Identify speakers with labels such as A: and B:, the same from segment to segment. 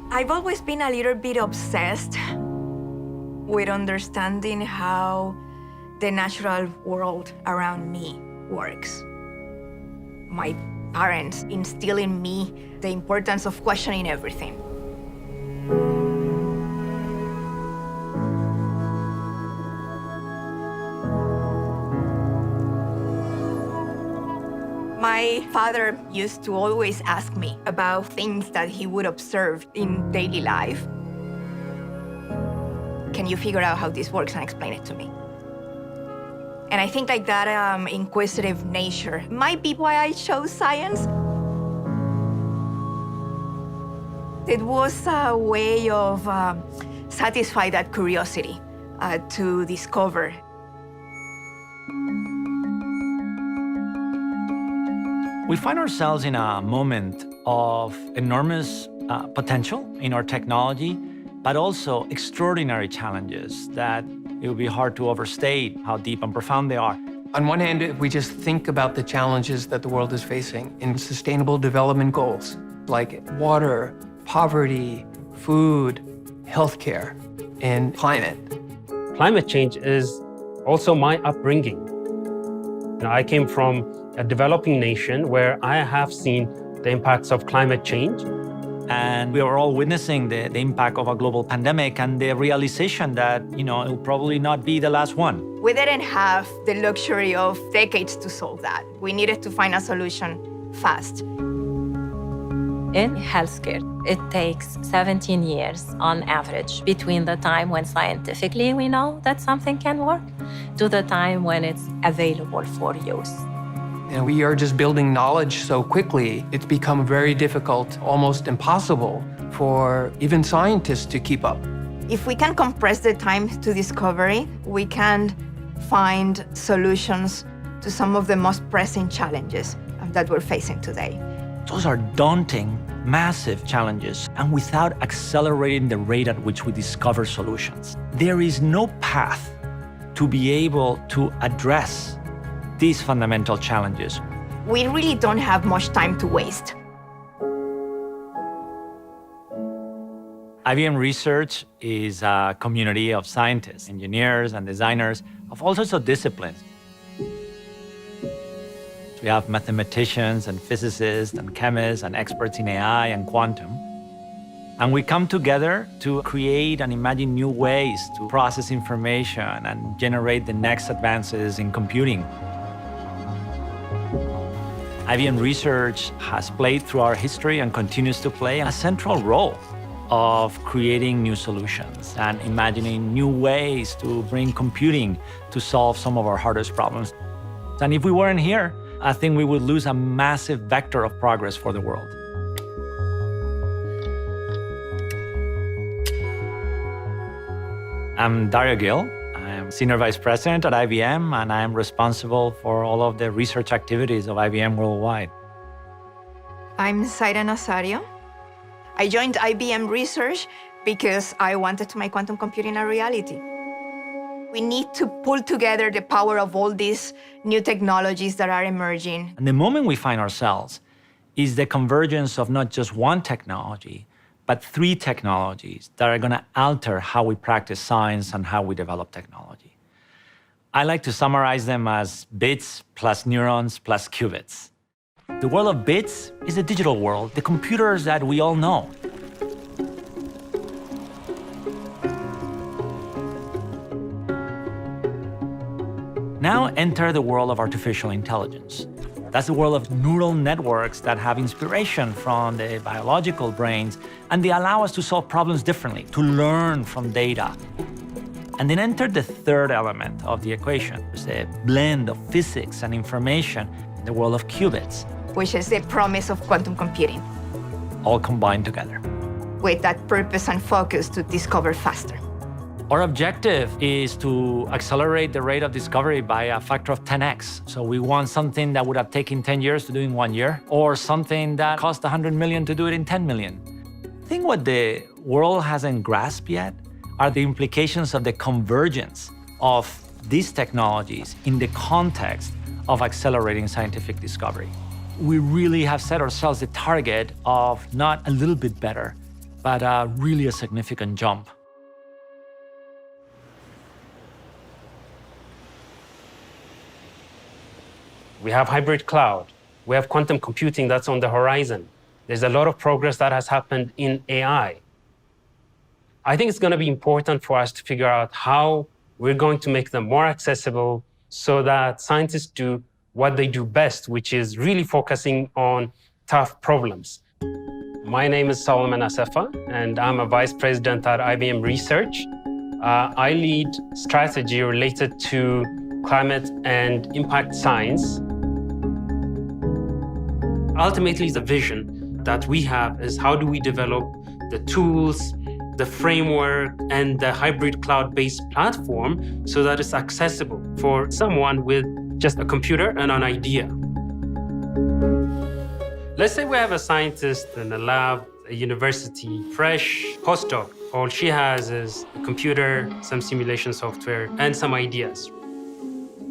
A: I've always been a little bit obsessed with understanding how the natural world around me works. My parents instill in me the importance of questioning everything. My father used to always ask me about things that he would observe in daily life. Can you figure out how this works and explain it to me? And I think like that inquisitive nature might be why I chose science. It was a way of satisfy that curiosity to discover.
B: We find ourselves in a moment of enormous potential in our technology, but also extraordinary challenges that it would be hard to overstate how deep and profound they are.
C: On one hand, if we just think about the challenges that the world is facing in sustainable development goals, like water, poverty, food, healthcare, and climate.
D: Climate change is also my upbringing. I came from a developing nation where I have seen the impacts of climate change.
B: And we are all witnessing the impact of a global pandemic and the realization that, it will probably not be the last one.
A: We didn't have the luxury of decades to solve that. We needed to find a solution fast.
E: In healthcare, it takes 17 years on average between the time when scientifically we know that something can work to the time when it's available for use.
C: And we are just building knowledge so quickly, it's become very difficult, almost impossible for even scientists to keep up.
A: If we can compress the time to discovery, we can find solutions to some of the most pressing challenges that we're facing today.
B: Those are daunting, massive challenges, and without accelerating the rate at which we discover solutions, there is no path to be able to address these fundamental challenges.
A: We really don't have much time to waste.
B: IBM Research is a community of scientists, engineers, and designers of all sorts of disciplines. We have mathematicians and physicists and chemists and experts in AI and quantum. And we come together to create and imagine new ways to process information and generate the next advances in computing. IBM Research has played through our history and continues to play a central role of creating new solutions and imagining new ways to bring computing to solve some of our hardest problems. And if we weren't here, I think we would lose a massive vector of progress for the world. I'm Dario Gil. I'm Senior Vice President at IBM, and I am responsible for all of the research activities of IBM worldwide.
A: I'm Zaira Nazario. I joined IBM Research because I wanted to make quantum computing a reality. We need to pull together the power of all these new technologies that are emerging.
B: And the moment we find ourselves is the convergence of not just one technology, but three technologies that are going to alter how we practice science and how we develop technology. I like to summarize them as bits plus neurons plus qubits. The world of bits is the digital world, the computers that we all know. Now enter the world of artificial intelligence. That's the world of neural networks that have inspiration from the biological brains, and they allow us to solve problems differently, to learn from data. And then enter the third element of the equation, the blend of physics and information, the world of qubits.
A: Which is the promise of quantum computing.
B: All combined together.
A: With that purpose and focus to discover faster.
B: Our objective is to accelerate the rate of discovery by a factor of 10x. So we want something that would have taken 10 years to do in 1 year, or something that cost 100 million to do it in 10 million. I think what the world hasn't grasped yet are the implications of the convergence of these technologies in the context of accelerating scientific discovery. We really have set ourselves the target of not a little bit better, but really a significant jump.
D: We have hybrid cloud. We have quantum computing that's on the horizon. There's a lot of progress that has happened in AI. I think it's going to be important for us to figure out how we're going to make them more accessible so that scientists do what they do best, which is really focusing on tough problems. My name is Solomon Asefa, and I'm a vice president at IBM Research. I lead strategy related to climate and impact science. Ultimately, the vision that we have is how do we develop the tools, the framework, and the hybrid cloud-based platform so that it's accessible for someone with just a computer and an idea. Let's say we have a scientist in a lab, a university, fresh postdoc. All she has is a computer, some simulation software, and some ideas.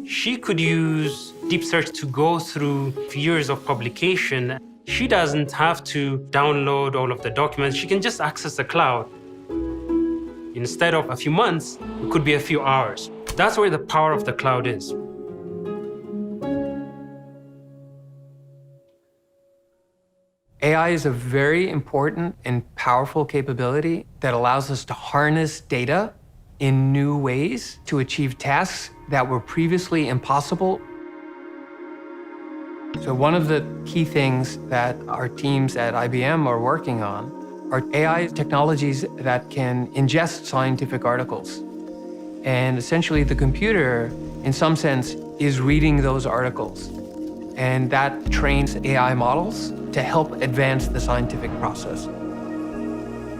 D: She could use deep search to go through years of publication. She doesn't have to download all of the documents. She can just access the cloud. Instead of a few months, it could be a few hours. That's where the power of the cloud is.
C: AI is a very important and powerful capability that allows us to harness data in new ways to achieve tasks that were previously impossible. So one of the key things that our teams at IBM are working on are AI technologies that can ingest scientific articles. And essentially the computer, in some sense, is reading those articles. And that trains AI models to help advance the scientific process.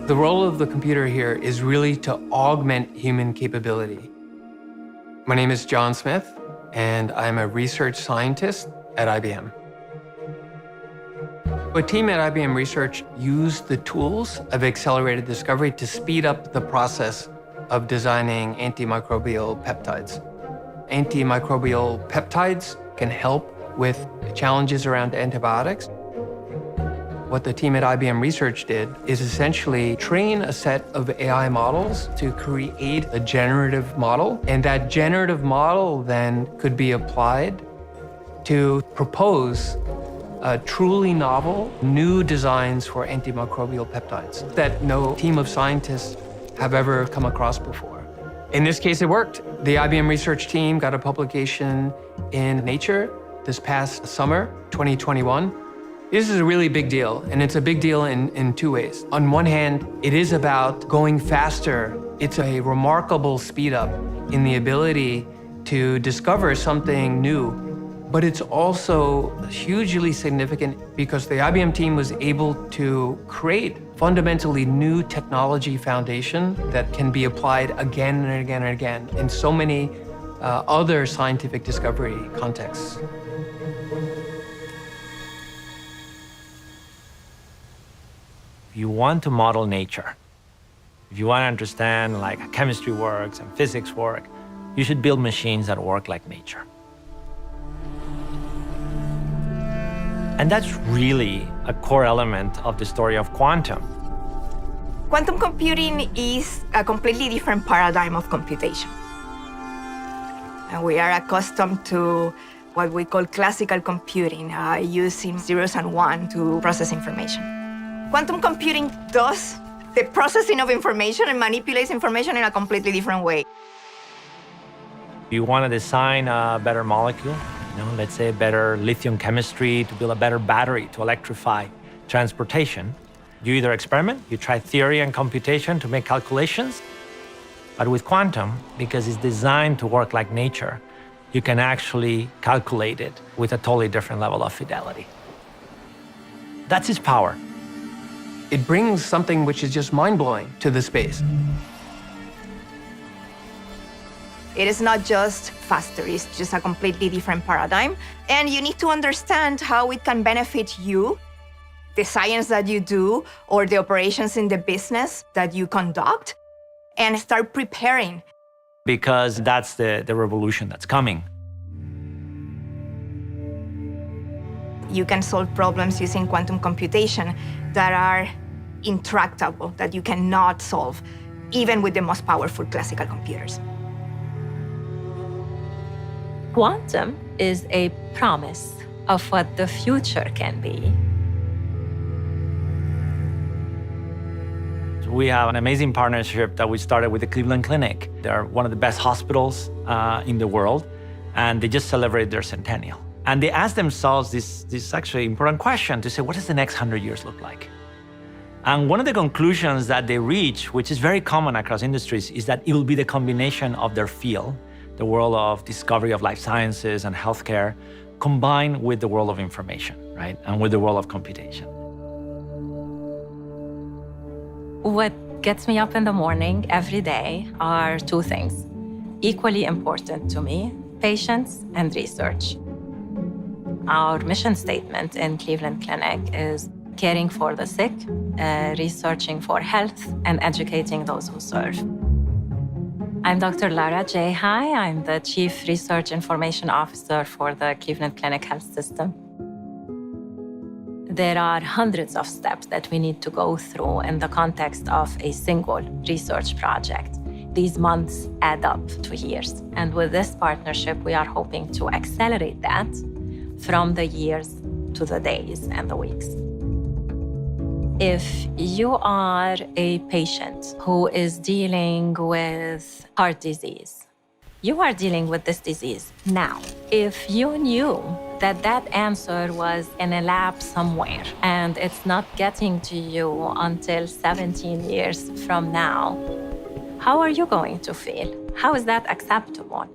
C: The role of the computer here is really to augment human capability. My name is John Smith, and I'm a research scientist at IBM. A team at IBM Research used the tools of accelerated discovery to speed up the process of designing antimicrobial peptides. Antimicrobial peptides can help with challenges around antibiotics. What the team at IBM Research did is essentially train a set of AI models to create a generative model, and that generative model then could be applied to propose truly novel, new designs for antimicrobial peptides that no team of scientists have ever come across before. In this case, it worked. The IBM Research team got a publication in Nature this past summer, 2021. This is a really big deal, and it's a big deal in two ways. On one hand, it is about going faster. It's a remarkable speed up in the ability to discover something new, but it's also hugely significant because the IBM team was able to create fundamentally new technology foundation that can be applied again and again and again in so many other scientific discovery contexts.
B: If you want to model nature, if you want to understand how chemistry works and physics work, you should build machines that work like nature. And that's really a core element of the story of quantum.
A: Quantum computing is a completely different paradigm of computation. And we are accustomed to what we call classical computing, using zeros and ones to process information. Quantum computing does the processing of information and manipulates information in a completely different way.
B: You want to design a better molecule, let's say a better lithium chemistry to build a better battery to electrify transportation. You either experiment, you try theory and computation to make calculations, but with quantum, because it's designed to work like nature, you can actually calculate it with a totally different level of fidelity. That's its power.
C: It brings something which is just mind-blowing to the space.
A: It is not just faster, it's just a completely different paradigm. And you need to understand how it can benefit you, the science that you do, or the operations in the business that you conduct, and start preparing.
B: Because that's the revolution that's coming.
A: You can solve problems using quantum computation that are intractable, that you cannot solve, even with the most powerful classical computers.
E: Quantum is a promise of what the future can be.
B: We have an amazing partnership that we started with the Cleveland Clinic. They're one of the best hospitals in the world, and they just celebrated their centennial. And they asked themselves this actually important question to say, what does the next 100 years look like? And one of the conclusions that they reach, which is very common across industries, is that it will be the combination of their field, the world of discovery of life sciences and healthcare, combined with the world of information, right? And with the world of computation.
E: What gets me up in the morning every day are two things, equally important to me: patients and research. Our mission statement in Cleveland Clinic is caring for the sick, researching for health, and educating those who serve. I'm Dr. Lara Jehai. I'm the Chief Research Information Officer for the Cleveland Clinic Health System. There are hundreds of steps that we need to go through in the context of a single research project. These months add up to years. And with this partnership, we are hoping to accelerate that from the years to the days and the weeks. If you are a patient who is dealing with heart disease, you are dealing with this disease now. If you knew that that answer was in a lab somewhere and it's not getting to you until 17 years from now, how are you going to feel? How is that acceptable?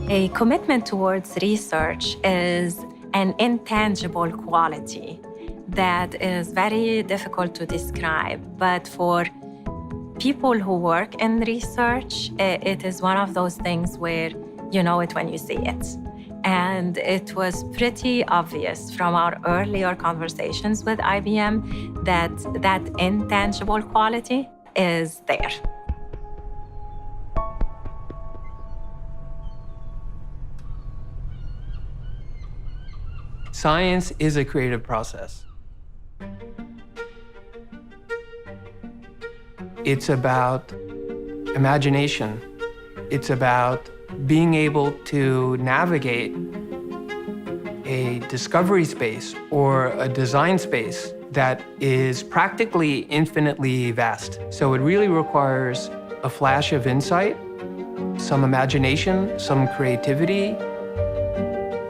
E: A commitment towards research is an intangible quality that is very difficult to describe, but for people who work in research, it is one of those things where you know it when you see it. And it was pretty obvious from our earlier conversations with IBM that that intangible quality is there.
C: Science is a creative process. It's about imagination. It's about being able to navigate a discovery space or a design space that is practically infinitely vast. So it really requires a flash of insight, some imagination, some creativity,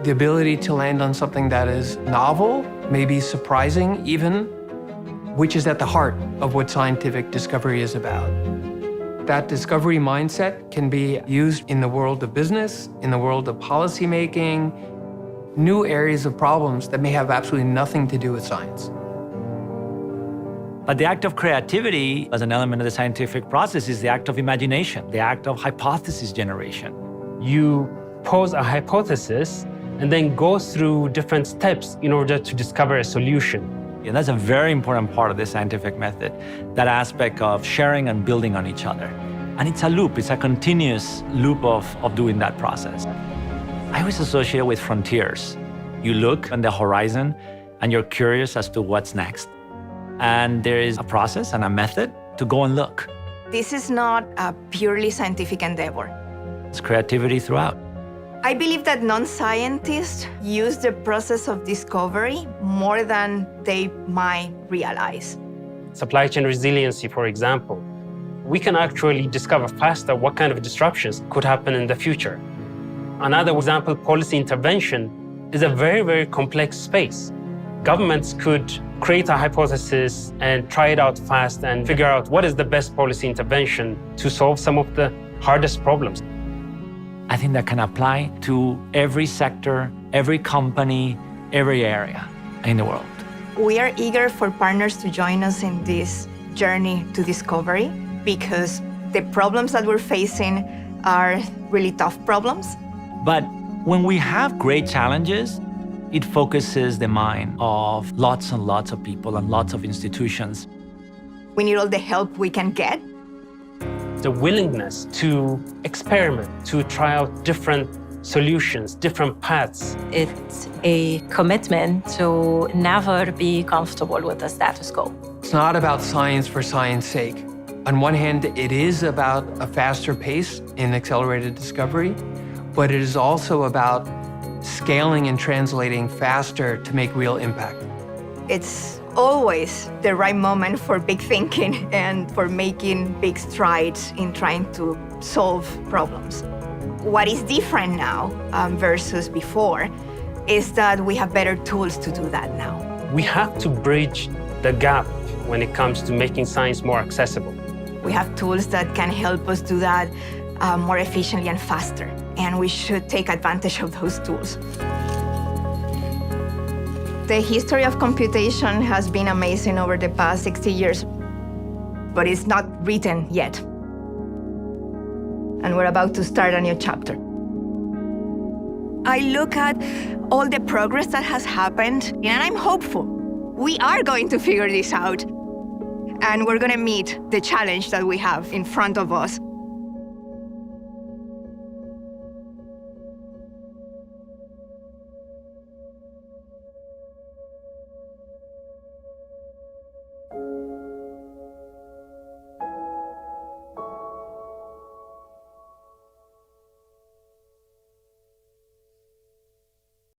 C: the ability to land on something that is novel, maybe surprising even, which is at the heart of what scientific discovery is about. That discovery mindset can be used in the world of business, in the world of policymaking, new areas of problems that may have absolutely nothing to do with science.
B: But the act of creativity as an element of the scientific process is the act of imagination, the act of hypothesis generation.
D: You pose a hypothesis and then go through different steps in order to discover a solution.
B: And that's a very important part of the scientific method, that aspect of sharing and building on each other. And it's a loop, it's a continuous loop of doing that process. I always associate it with frontiers. You look on the horizon and you're curious as to what's next. And there is a process and a method to go and look.
A: This is not a purely scientific endeavor.
B: It's creativity throughout.
A: I believe that non-scientists use the process of discovery more than they might realize.
D: Supply chain resiliency, for example. We can actually discover faster what kind of disruptions could happen in the future. Another example, policy intervention, is a very, very complex space. Governments could create a hypothesis and try it out fast and figure out what is the best policy intervention to solve some of the hardest problems.
B: I think that can apply to every sector, every company, every area in the world.
A: We are eager for partners to join us in this journey to discovery because the problems that we're facing are really tough problems.
B: But when we have great challenges, it focuses the mind of lots and lots of people and lots of institutions.
A: We need all the help we can get.
D: The willingness to experiment, to try out different solutions, different paths.
E: It's a commitment to never be comfortable with the status quo.
C: It's not about science for science sake. On one hand, it is about a faster pace in accelerated discovery, but it is also about scaling and translating faster to make real impact.
A: It's always the right moment for big thinking and for making big strides in trying to solve problems. What is different now versus before is that we have better tools to do that now.
D: We have to bridge the gap when it comes to making science more accessible.
A: We have tools that can help us do that more efficiently and faster, and we should take advantage of those tools. The history of computation has been amazing over the past 60 years, but it's not written yet. And we're about to start a new chapter. I look at all the progress that has happened, and I'm hopeful. We are going to figure this out, and we're going to meet the challenge that we have in front of us.